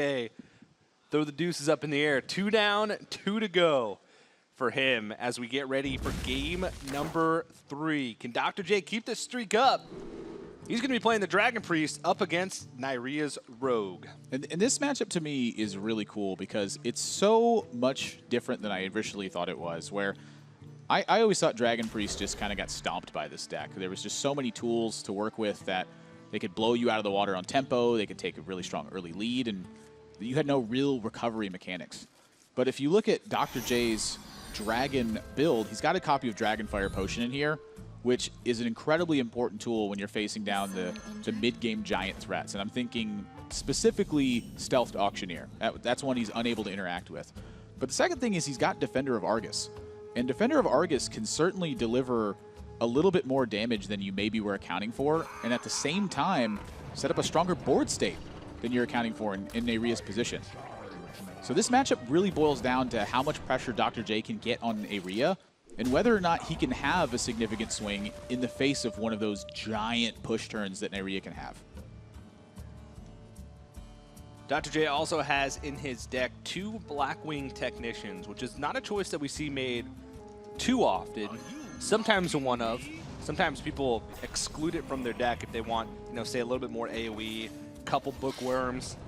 Hey, throw the deuces up in the air. 2 down, 2 to go for him as we get ready for game number 3. Can Dr. J keep this streak up? He's going to be playing the Dragon Priest up against Neirea's Rogue. And this matchup to me is really cool because it's so much different than I originally thought it was, where I always thought Dragon Priest just kind of got stomped by this deck. There was just so many tools to work with that they could blow you out of the water on tempo, they could take a really strong early lead, and you had no real recovery mechanics. But if you look at Dr. J's Dragon build, he's got a copy of Dragonfire Potion in here, which is an incredibly important tool when you're facing down the mid-game giant threats. And I'm thinking specifically Stealthed Auctioneer. That's one he's unable to interact with. But the second thing is he's got Defender of Argus. And Defender of Argus can certainly deliver a little bit more damage than you maybe were accounting for, and at the same time set up a stronger board state than you're accounting for in Neirea's position. So this matchup really boils down to how much pressure Dr. J can get on Neirea, and whether or not he can have a significant swing in the face of one of those giant push turns that Neirea can have. Dr. J also has in his deck 2 Blackwing Technicians, which is not a choice that we see made too often. Sometimes a one of. Sometimes people exclude it from their deck if they want, say a little bit more AoE, couple bookworms,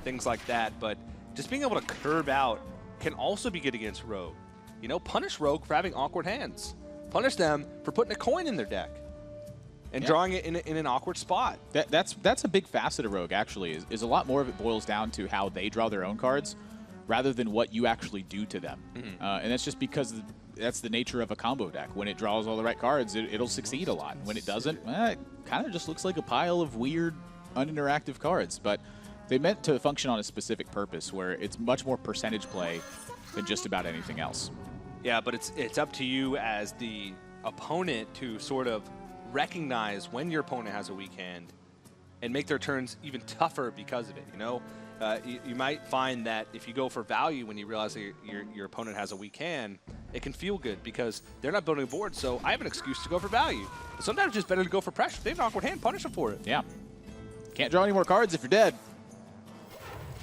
things like that. But just being able to curve out can also be good against Rogue. Punish Rogue for having awkward hands. Punish them for putting a coin in their deck and drawing it in an awkward spot. That's a big facet of Rogue, actually, is a lot more of it boils down to how they draw their own cards rather than what you actually do to them. And that's just because that's the nature of a combo deck. When it draws all the right cards, it'll succeed a lot. When it doesn't, it kind of just looks like a pile of weird, uninteractive cards. But they meant to function on a specific purpose where it's much more percentage play than just about anything else. Yeah, but it's up to you as the opponent to sort of recognize when your opponent has a weak hand and make their turns even tougher because of it. You might find that if you go for value when you realize that your opponent has a weak hand, it can feel good because they're not building a board, so I have an excuse to go for value. But sometimes it's just better to go for pressure. If they have an awkward hand, punish them for it. Yeah. Can't draw any more cards if you're dead.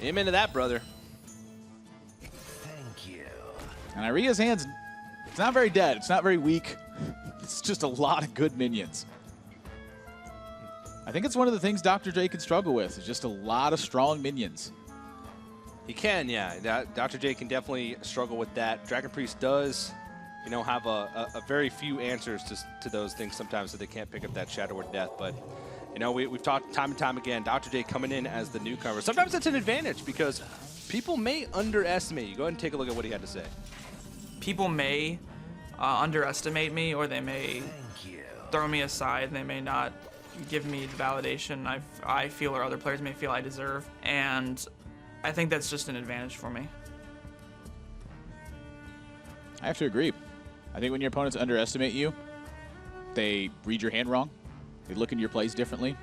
Amen to that, brother. Thank you. And Neirea's hands, it's not very dead. It's not very weak. It's just a lot of good minions. I think it's one of the things Dr. J can struggle with, is just a lot of strong minions. He can, yeah. Dr. J can definitely struggle with that. Dragon Priest does, have a very few answers to those things sometimes, so they can't pick up that Shadow or Death. But, we've talked time and time again, Dr. J coming in as the newcomer. Sometimes that's an advantage because people may underestimate you. Go ahead and take a look at what he had to say. People may underestimate me, or they may throw me aside. They may not give me the validation I feel or other players may feel I deserve. And I think that's just an advantage for me. I have to agree. I think when your opponents underestimate you, they read your hand wrong. They look into your plays differently.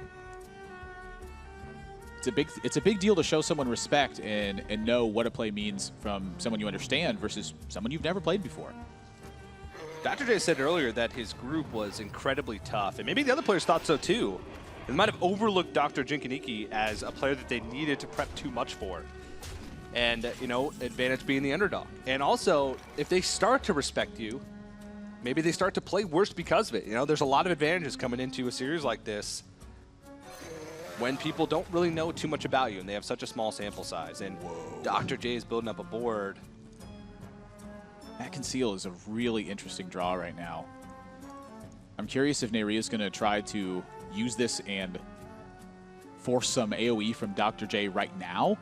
It's a big deal to show someone respect and know what a play means from someone you understand versus someone you've never played before. Dr. J said earlier that his group was incredibly tough, and maybe the other players thought so too. They might have overlooked DrJikininki as a player that they needed to prep too much for. And, advantage being the underdog. And also, if they start to respect you, maybe they start to play worse because of it. There's a lot of advantages coming into a series like this when people don't really know too much about you and they have such a small sample size. And Dr. J is building up a board. That Conceal is a really interesting draw right now. I'm curious if Neirea is going to try to use this and force some AoE from Dr. J right now.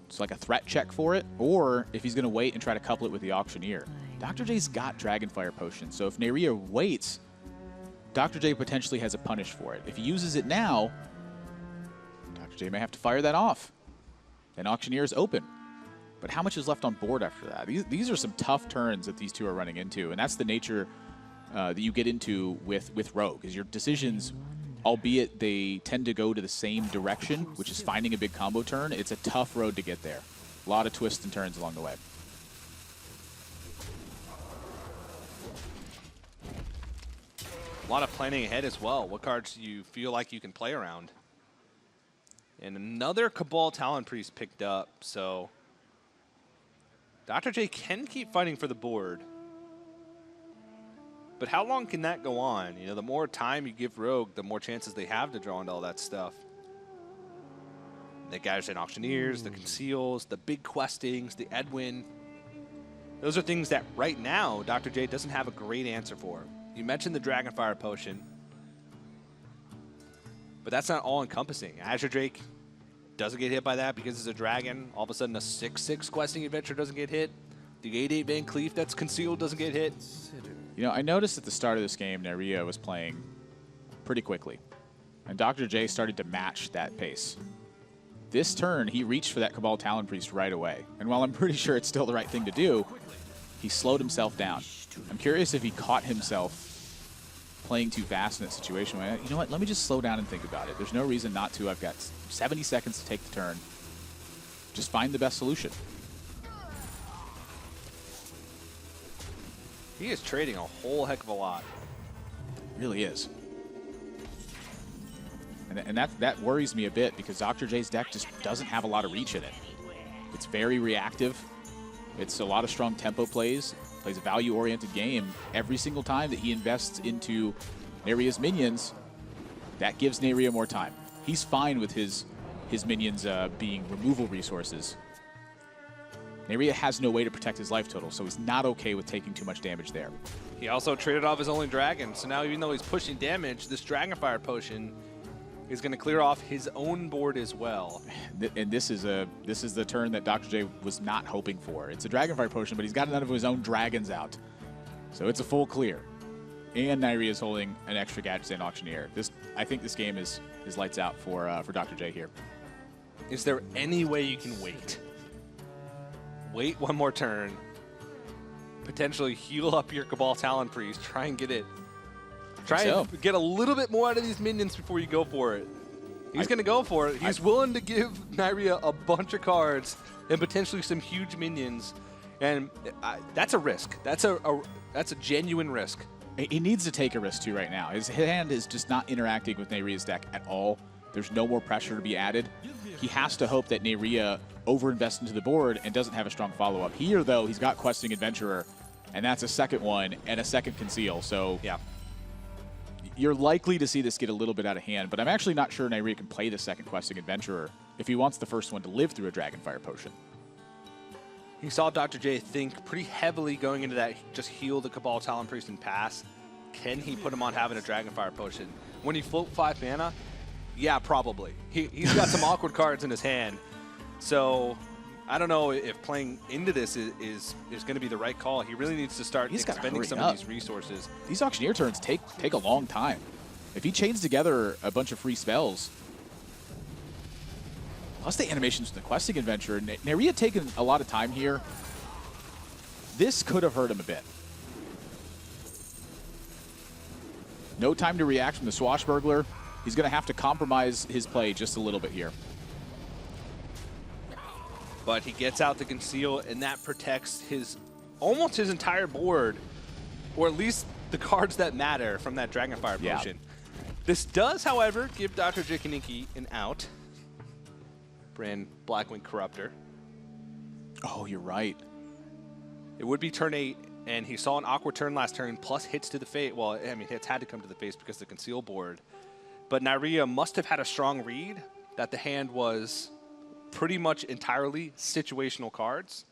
It's like a threat check for it, or if he's going to wait and try to couple it with the Auctioneer. Dr. J's got Dragonfire Potion, so if Neirea waits, Dr. J potentially has a punish for it. If he uses it now, Dr. J may have to fire that off. Then Auctioneer is open. But how much is left on board after that? These are some tough turns that these two are running into, and that's the nature that you get into with Rogue, is your decisions, albeit they tend to go to the same direction, which is finding a big combo turn. It's a tough road to get there. A lot of twists and turns along the way. A lot of planning ahead as well. What cards do you feel like you can play around? And another Cabal Talon Priest picked up, so Dr. J can keep fighting for the board. But how long can that go on? You know, the more time you give Rogue, the more chances they have to draw into all that stuff. The Gaijin Auctioneers, the Conceals, the big questings, the Edwin. Those are things that right now Dr. J doesn't have a great answer for. You mentioned the Dragonfire Potion, but that's not all-encompassing. Azure Drake doesn't get hit by that because it's a dragon. All of a sudden, a 6/6 questing adventure doesn't get hit. The 8/8 Van Cleef that's concealed doesn't get hit. You know, I noticed at the start of this game, Neirea was playing pretty quickly, and Dr. J started to match that pace. This turn, he reached for that Cabal Talon Priest right away, and while I'm pretty sure it's still the right thing to do, he slowed himself down. I'm curious if he caught himself playing too fast in that situation. You know what, let me just slow down and think about it. There's no reason not to. I've got 70 seconds to take the turn. Just find the best solution. He is trading a whole heck of a lot. Really is. And that worries me a bit because Dr. J's deck just doesn't have a lot of reach in it. It's very reactive. It's a lot of strong tempo plays. Plays a value-oriented game. Every single time that he invests into Neirea's minions, that gives Neirea more time. He's fine with his minions being removal resources. Neirea has no way to protect his life total, so he's not okay with taking too much damage there. He also traded off his only dragon, so now even though he's pushing damage, this Dragonfire Potion is going to clear off his own board as well. And this is the turn that Dr. J was not hoping for. It's a Dragonfire Potion, but he's got none of his own dragons out. So it's a full clear. And Neirea is holding an extra Gaijin Auctioneer. I think this game is lights out for Dr. J here. Is there any way you can wait? Wait one more turn. Potentially heal up your Cabal Talon Priest. Try and get it. Try and get a little bit more out of these minions before you go for it. He's going to go for it. He's willing to give Neirea a bunch of cards and potentially some huge minions. And that's a risk. That's a genuine risk. He needs to take a risk too right now. His hand is just not interacting with Neirea's deck at all. There's no more pressure to be added. He has to hope that Neirea overinvests into the board and doesn't have a strong follow-up. Here, though, he's got Questing Adventurer, and that's a second one and a second Conceal. So yeah, you're likely to see this get a little bit out of hand, but I'm actually not sure Neirea can play the second Questing Adventurer if he wants the first one to live through a Dragonfire Potion. He saw Dr. J think pretty heavily going into that, just heal the Cabal Talon Priest and pass. Can he put him on having a Dragonfire Potion? When he float 5 mana, yeah, probably. He's got some awkward cards in his hand. So I don't know if playing into this is going to be the right call. He really needs to start expending some of these resources. These Auctioneer turns take a long time. If he chains together a bunch of free spells, plus the animations from the Questing Adventure, Neirea taking a lot of time here. This could have hurt him a bit. No time to react from the Swashbuckler. He's going to have to compromise his play just a little bit here. But he gets out the Conceal, and that protects almost his entire board, or at least the cards that matter from that Dragonfire Potion. This does, however, give DrJikininki an out. Brand Blackwing Corruptor. Oh, you're right. It would be turn 8, and he saw an awkward turn last turn, plus hits to the face. Well, I mean, hits had to come to the face because of the Conceal board. But Neirea must have had a strong read that the hand was pretty much entirely situational cards.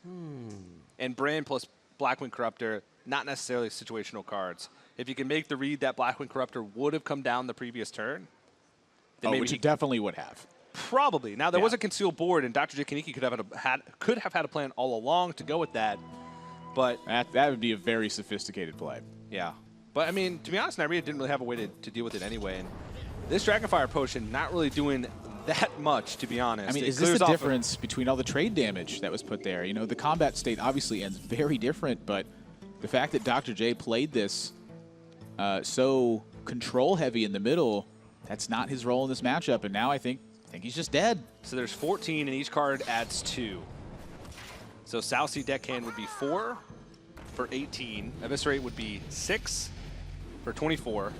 And Brand plus Blackwing Corruptor, not necessarily situational cards. If you can make the read that Blackwing Corruptor would have come down the previous turn, then maybe which it definitely would have. Probably. Now, there was a Concealed board, and DrJikininki could have had a plan all along to go with that. But that would be a very sophisticated play. Yeah. But, I mean, to be honest, Neirea didn't really have a way to deal with it anyway. And this Dragonfire Potion not really doing that much, to be honest. I mean, is this the difference between all the trade damage that was put there? You know, the combat state obviously ends very different, but the fact that Dr. J played this so control-heavy in the middle, that's not his role in this matchup, and now I think he's just dead. So there's 14, and each card adds 2. So South Sea Deckhand would be 4 for 18. Eviscerate would be 6 for 24.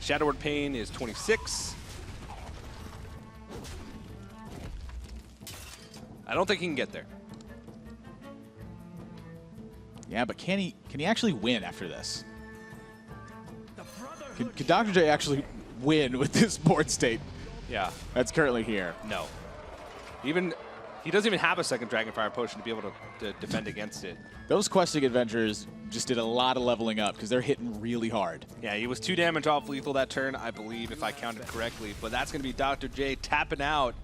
Shadowward Pain is 26. I don't think he can get there. Yeah, but can he actually win after this? Can Dr. J actually win with this board state Yeah. that's currently here? No. He doesn't even have a second Dragonfire Potion to be able to defend against it. Those questing adventurers just did a lot of leveling up because they're hitting really hard. Yeah, he was 2 damage off lethal that turn, I believe, if I counted correctly. But that's going to be Dr. J tapping out